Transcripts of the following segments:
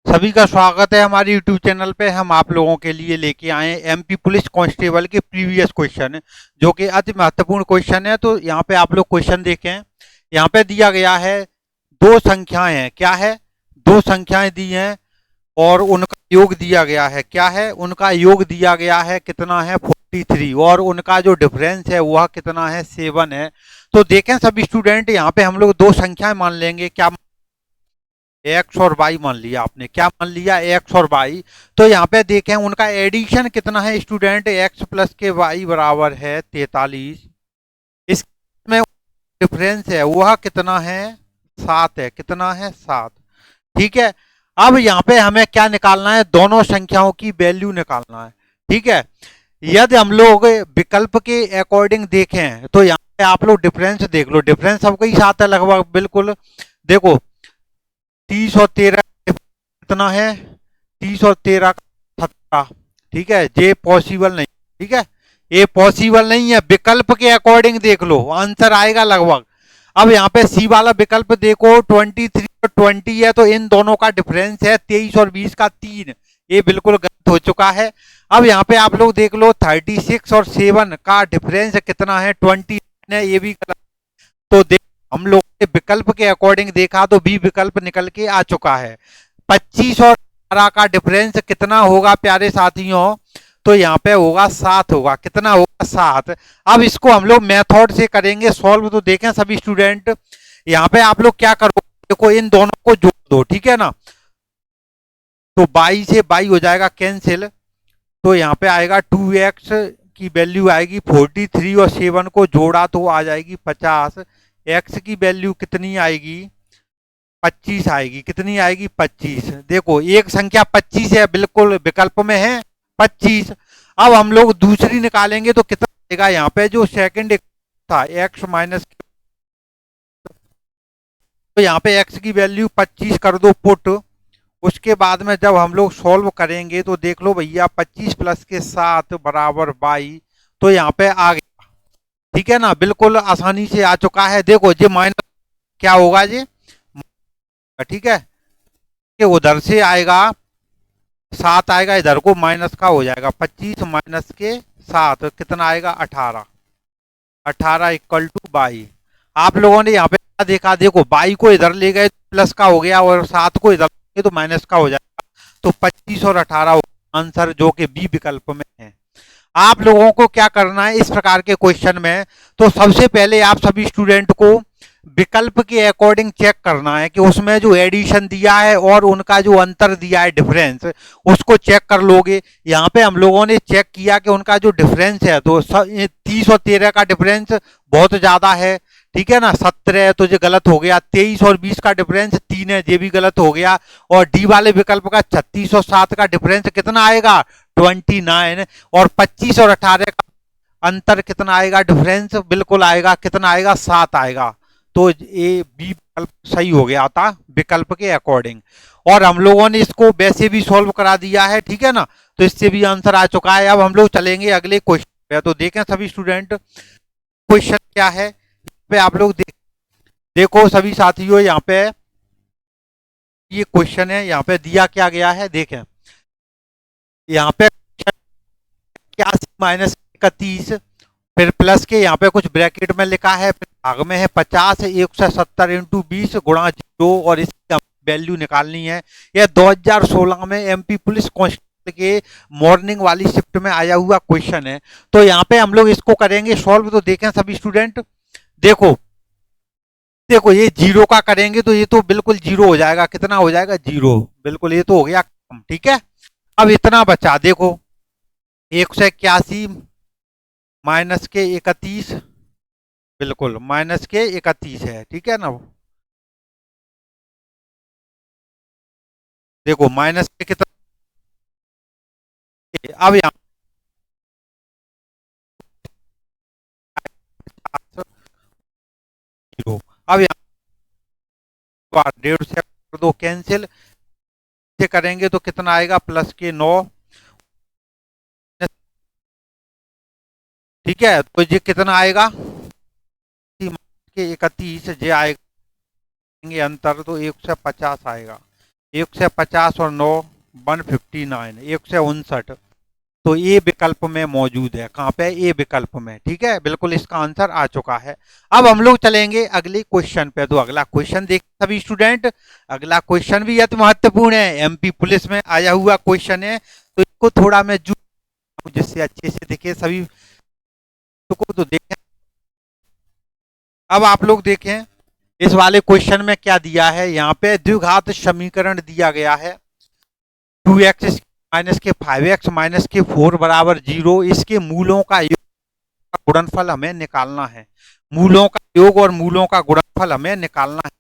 सभी का स्वागत है हमारे YouTube चैनल पे। हम आप लोगों के लिए लेके आए हैं एमपी पुलिस कांस्टेबल के प्रीवियस क्वेश्चन, जो कि अति महत्वपूर्ण क्वेश्चन है। तो यहाँ पे आप लोग क्वेश्चन देखें। यहाँ पे दिया गया है दो संख्याएं हैं। क्या है? दो संख्याएं दी हैं और उनका योग दिया गया है। क्या है? उनका योग दिया गया है। कितना है? 43। और उनका जो डिफरेंस है वह कितना है? 7 है। तो देखें सभी स्टूडेंट, यहाँ पे हम लोग दो संख्याएं मान लेंगे। क्या? एक्स और वाई मान लिया आपने। क्या मान लिया? एक्स और वाई। तो यहाँ पे देखें उनका एडिशन कितना है स्टूडेंट? एक्स प्लस के वाई बराबर है 43। इसमें डिफरेंस है वह कितना है? 7 है। कितना है? 7। ठीक है। अब यहाँ पे हमें क्या निकालना है? दोनों संख्याओं की वैल्यू निकालना है। ठीक है। यदि हम लोग विकल्प के अकॉर्डिंग देखें तो यहाँ पे आप लोग डिफरेंस देख लो। डिफरेंस सबका ही साथ है लगभग, बिल्कुल। देखो 30 और 13 कितना है? 30 और 13 का 17। ठीक है, ये पॉसिबल नहीं। ठीक है, ये पॉसिबल नहीं है। विकल्प के अकॉर्डिंग देख लो, आंसर आएगा लगभग। अब यहाँ पे सी वाला विकल्प देखो, 23 और 20 है, तो इन दोनों का डिफरेंस है 23 और 20 का 3। ये बिल्कुल गलत हो चुका है। अब यहाँ पे आप लोग देख लो, 36 और 7 का डिफरेंस कितना है? 20 है। ये भी गलत। तो देख, हम लोग ने विकल्प के अकॉर्डिंग देखा तो बी विकल्प निकल के आ चुका है। 25 और 18 का डिफरेंस कितना होगा प्यारे साथियों? तो यहाँ पे होगा 7 होगा। कितना होगा? 7। अब इसको हम लोग मेथड से करेंगे सॉल्व। तो देखें सभी स्टूडेंट, यहाँ पे आप लोग क्या करो, देखो इन दोनों को जोड़ दो। ठीक है ना? तो 22 से 22 हो जाएगा कैंसिल। तो यहाँ पे आएगा 2x की वैल्यू आएगी 43 और 7 को जोड़ा तो आ जाएगी 50। x की वैल्यू कितनी आएगी? 25 आएगी। कितनी आएगी? 25। देखो एक संख्या 25 है, बिल्कुल विकल्प में है 25। अब हम लोग दूसरी निकालेंगे तो कितना आएगा? यहाँ पे जो सेकंड था x माइनस, तो यहाँ पे x की वैल्यू 25 कर दो पुट। उसके बाद में जब हम लोग सॉल्व करेंगे तो देख लो भैया, 25 प्लस के 7 बराबर 22। तो यहाँ पे आ गया। ठीक है ना? बिल्कुल आसानी से आ चुका है। देखो ये माइनस क्या होगा ये? ठीक है, ये उधर से आएगा 7 आएगा, इधर को माइनस का हो जाएगा। 25 माइनस के 7 कितना आएगा? 18। 18 इक्वल टू 22। आप लोगों ने यहाँ पे क्या देखा? देखो 22 को इधर ले गए प्लस का हो गया, और 7 को इधर ले गए तो माइनस का हो जाएगा। तो 25 और 18 आंसर, जो कि बी विकल्प में है। आप लोगों को क्या करना है इस प्रकार के क्वेश्चन में? तो सबसे पहले आप सभी स्टूडेंट को विकल्प के अकॉर्डिंग चेक करना है कि उसमें जो एडिशन दिया है और उनका जो अंतर दिया है डिफरेंस, उसको चेक कर लोगे। यहाँ पे हम लोगों ने चेक किया कि उनका जो डिफरेंस है तो 30 और 13 का डिफरेंस बहुत ज्यादा है। ठीक है ना? 17 है तो ये गलत हो गया। 23 और 20 का डिफरेंस 3 है, ये भी गलत हो गया। और डी वाले विकल्प का 36 और 7 का डिफरेंस कितना आएगा? 29। और 25 और 18 का अंतर कितना आएगा? डिफरेंस बिल्कुल आएगा। कितना आएगा? 7 आएगा। तो ए बी विकल्प सही हो गया था विकल्प के अकॉर्डिंग। और हम लोगों ने इसको वैसे भी सॉल्व करा दिया है। ठीक है ना? तो इससे भी आंसर आ चुका है। अब हम लोग चलेंगे अगले क्वेश्चन पे। तो देखें सभी स्टूडेंट, क्वेश्चन क्या है पे आप लोग देखो सभी साथियों, यहाँ पे ये क्वेश्चन है। यहाँ पे दिया क्या गया है देखें। यहाँ पे 81 माइनस 31, फिर प्लस के यहाँ पे कुछ ब्रैकेट में लिखा है, फिर भाग में है 50, 170 इंटू 20 गुणा 0, और इसकी वैल्यू निकालनी है। यह 2016 में एमपी पुलिस कांस्टेबल के मॉर्निंग वाली शिफ्ट में आया हुआ क्वेश्चन है। तो यहाँ पे हम लोग इसको करेंगे सॉल्व। तो देखें सभी स्टूडेंट, देखो देखो ये जीरो का करेंगे तो ये तो बिल्कुल जीरो हो जाएगा। कितना हो जाएगा? जीरो। बिल्कुल ये तो हो गया कम। ठीक है, अब इतना बचा। देखो 181 माइनस के 31, बिल्कुल माइनस के 31 है। ठीक है ना? देखो माइनस के कितना, अब यहाँ जीरो। अब यहाँ 1.5 से कर दो कैंसिल, से करेंगे तो कितना आएगा? प्लस के 9। ठीक है, तो ये कितना आएगा? के 31 जे आएगा, अंतर तो 150 आएगा। 150 और 9 159, 159। तो ए विकल्प में मौजूद है। कहाँ पे? ए विकल्प में। ठीक है, बिल्कुल इसका आंसर आ चुका है। अब हम लोग चलेंगे अगले क्वेश्चन पे। तो अगला क्वेश्चन देख सभी स्टूडेंट। अगला क्वेश्चन भी अति महत्वपूर्ण है, एमपी पुलिस में आया हुआ क्वेश्चन है। तो इसको थोड़ा मैं जिससे अच्छे से देखे सभी को। तो देखें, अब आप लोग देखें इस वाले क्वेश्चन में क्या दिया है। यहाँ पे द्विघात समीकरण दिया गया है, 2x माइनस के 5x माइनस के 4 बराबर 0। इसके मूलों का गुणनफल हमें निकालना है। मूलों का योग और मूलों का गुणनफल हमें निकालना है।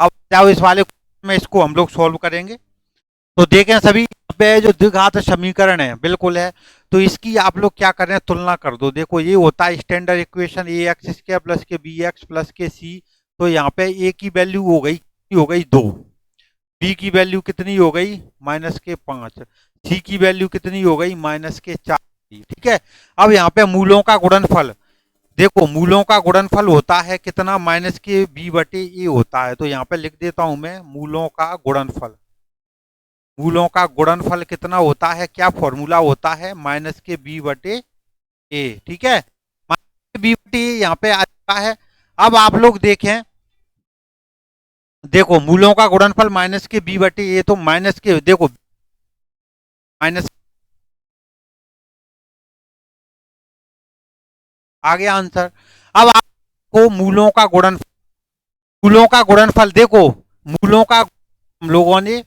अब जाओ इस वाले में इसको हम लोग सॉल्व करेंगे। तो देखें सभी, यहाँ पे जो द्विघात समीकरण है बिल्कुल है, तो इसकी आप लोग क्या करें, तुलना कर दो। देखो ये होता है स्टैंडर्ड इक्वेशन, ए एक्स स्क्वायर प्लस के बी एक्स प्लस के सी। तो यहाँ पे ए की वैल्यू हो गई 2, बी की वैल्यू कितनी हो गई माइनस के 5, सी की वैल्यू कितनी हो गई माइनस के 4। ठीक है, अब यहाँ पे मूलों का गुणनफल देखो, मूलों का गुणनफल होता है कितना, माइनस के बी बटे ए होता है। तो यहाँ पे लिख देता हूं मैं मूलों का गुणनफल। मूलों का गुणनफल कितना होता है, क्या फॉर्मूला होता है, माइनस के बी बटे ए। ठीक है, माइनस के बी बटे ए यहाँ पे आ चुका है। अब आप लोग देखें, देखो मूलों का गुणनफल माइनस के बी बटे ए, तो माइनस के देखो माइनस आ गया आंसर। अब आपको मूलों का गुणनफल देखो, मूलों का हम लोगों ने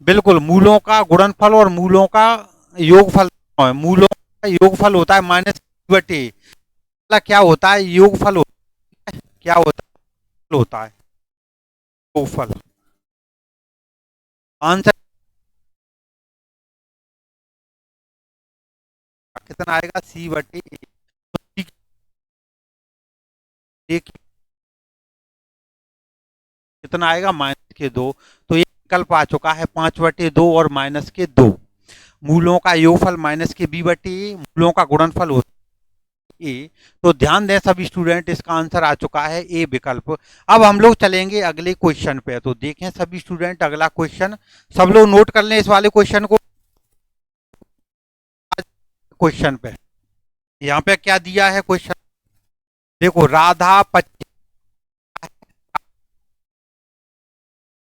बिल्कुल मूलों का गुणनफल और मूलों का योगफल, मूलों का योगफल होता है माइनस बटे, क्या होता है योगफल क्या होता है योगफल। आंसर कितना आएगा, सी बटे ए कितना आएगा माइनस के 2। तो ये विकल्प आ चुका है 5/2 और माइनस के 2। मूलों का योगफल माइनस के बी बटे ए, मूलों का गुणनफल होता है ए। तो ध्यान दें सभी स्टूडेंट, इसका आंसर आ चुका है ए विकल्प। अब हम लोग चलेंगे अगले क्वेश्चन पे। तो देखें सभी स्टूडेंट अगला क्वेश्चन, सब लोग नोट कर लें इस वाले क्वेश्चन को। क्वेश्चन पे यहाँ पे क्या दिया है क्वेश्चन, देखो राधा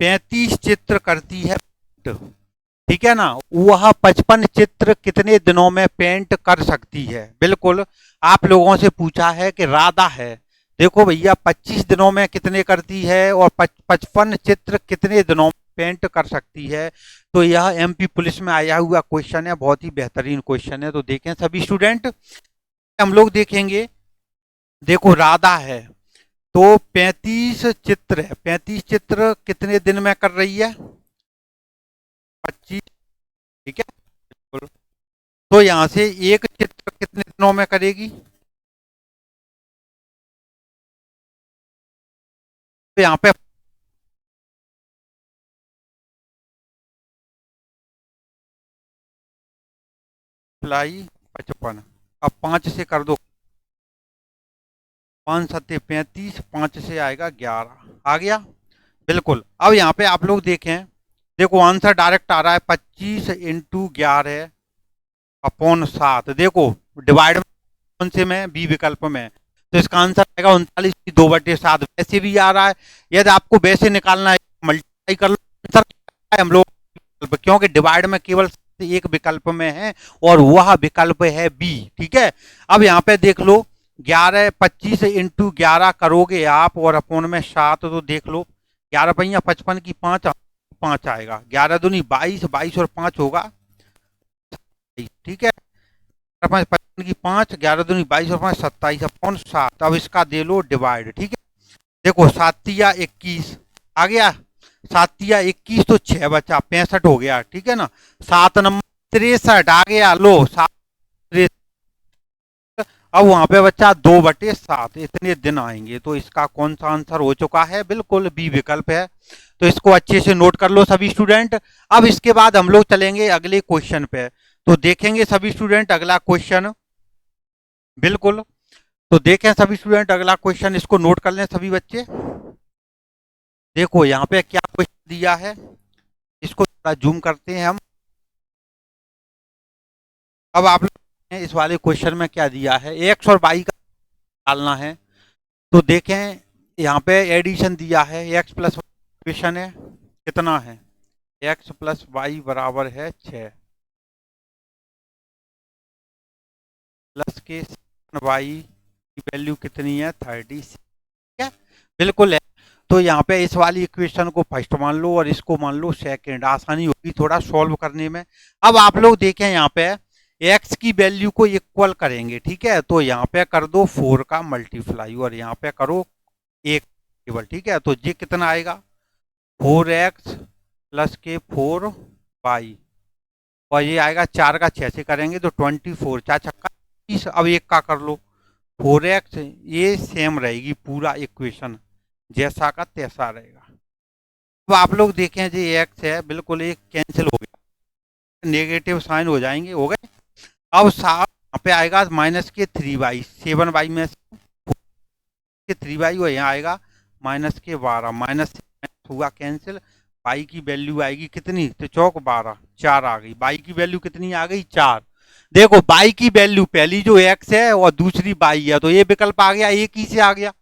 35 चित्र करती है, ठीक है ना, वह 55 चित्र कितने दिनों में पेंट कर सकती है। बिल्कुल आप लोगों से पूछा है कि राधा है, देखो भैया 25 दिनों में कितने करती है और 55 चित्र कितने दिनों में पेंट कर सकती है। तो यह एमपी पुलिस में आया हुआ क्वेश्चन है, बहुत ही बेहतरीन क्वेश्चन है। तो देखें सभी स्टूडेंट, हम लोग देखेंगे, देखो राधा है तो 35 चित्र है, 35 चित्र कितने दिन में कर रही है, 25। ठीक है, तो यहां से एक चित्र कितने दिनों में करेगी, तो यहाँ पे अप्लाई 55। अब 5 से कर दो, 5 सत्ते 35, 5 से आएगा 11, आ गया। बिल्कुल, अब यहाँ पे आप लोग देखें, देखो आंसर डायरेक्ट आ रहा है 25 इंटू 11 अपॉन 7। देखो डिवाइड कौन से में, बी विकल्प में, तो इसका आंसर आएगा 39 की 2/7। वैसे भी आ रहा है, यदि आपको वैसे निकालना है मल्टीप्लाई कर लो, आंसर हम लोग, क्योंकि डिवाइड में केवल एक विकल्प में है और वह विकल्प है बी। ठीक है, अब यहाँ पे देख लो 11 25 इंटू 11 करोगे आप और अपॉन में 7, तो देख लो 11 पहिया 55 की 5 5 आएगा, 11 दूनी 22, 22 और 5 होगा। ठीक है, 55 की 5, 11 दूनी 22 और 5 27 अपॉन 7। अब इसका दे लो डिवाइड। ठीक है, देखो 7 21 आ गया, 7 21 तो 6 बचा, 65 हो गया। ठीक है ना, 7 नंबर 63 आ गया, लो 7। अब वहां पे बच्चा 2/7, इतने दिन आएंगे। तो इसका कौन सा आंसर हो चुका है, बिल्कुल बी विकल्प है। तो इसको अच्छे से नोट कर लो सभी स्टूडेंट। अब इसके बाद हम लोग चलेंगे अगले क्वेश्चन पे, तो देखेंगे सभी स्टूडेंट अगला क्वेश्चन। बिल्कुल, तो देखें सभी स्टूडेंट अगला क्वेश्चन, इसको नोट कर लें सभी बच्चे। देखो यहाँ पे क्या क्वेश्चन दिया है, इसको थोड़ा जूम करते हैं हम। अब आप लोग इस वाले क्वेश्चन में क्या दिया है, एक्स और वाई का डालना है। तो देखें यहाँ पे एडिशन दिया है, एक्स प्लस इक्वेशन है कितना है, एक्स प्लस वाई बराबर है 6 प्लस के वाई की वैल्यू कितनी है 36, ठीक है। बिल्कुल है। तो यहाँ पे इस वाली इक्वेशन को फर्स्ट मान लो और इसको मान लो सेकंड, आसानी होगी थोड़ा सॉल्व करने में। अब आप लोग देखें यहाँ पे x की वैल्यू को इक्वल करेंगे, ठीक है। तो यहाँ पे कर दो 4 का मल्टीप्लाई और यहाँ पे करो 1 केवल, ठीक है। तो ये कितना आएगा 4x प्लस के 4y और ये आएगा 4 का 6 से करेंगे तो 24, 4 छक्का 30। अब एक का कर लो 4x, ये सेम रहेगी पूरा इक्वेशन जैसा का तैसा रहेगा। अब आप लोग देखें जी एक्स है बिल्कुल एक कैंसिल हो गया, नेगेटिव साइन हो जाएंगे, हो गए। अब यहाँ पे आएगा माइनस के 3y, 7y में के 3y और यहाँ आएगा माइनस के 12, माइनस हुआ कैंसिल। y की वैल्यू आएगी कितनी, तो चौक 12, 4 आ गई। y की वैल्यू कितनी आ गई 4। देखो y की वैल्यू पहली जो x है और दूसरी y है, तो ये विकल्प आ गया, एक ही से आ गया।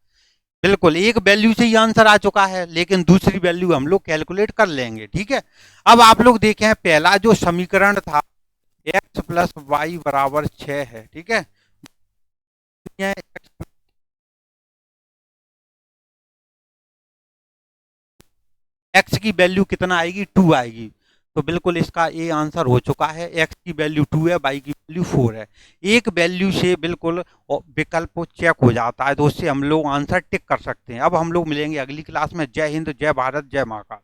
बिल्कुल एक वैल्यू से ही आंसर आ चुका है, लेकिन दूसरी वैल्यू हम लोग कैलकुलेट कर लेंगे, ठीक है। अब आप लोग देखें पहला जो समीकरण था x प्लस वाई बराबर 6 है, ठीक है। x की वैल्यू कितना आएगी 2 आएगी, तो बिल्कुल इसका ए आंसर हो चुका है। x की वैल्यू 2 है, y की वैल्यू 4 है। एक वैल्यू से बिल्कुल विकल्प चेक हो जाता है, तो उससे हम लोग आंसर टिक कर सकते हैं। अब हम लोग मिलेंगे अगली क्लास में। जय हिंद, जय भारत, जय महाकाल।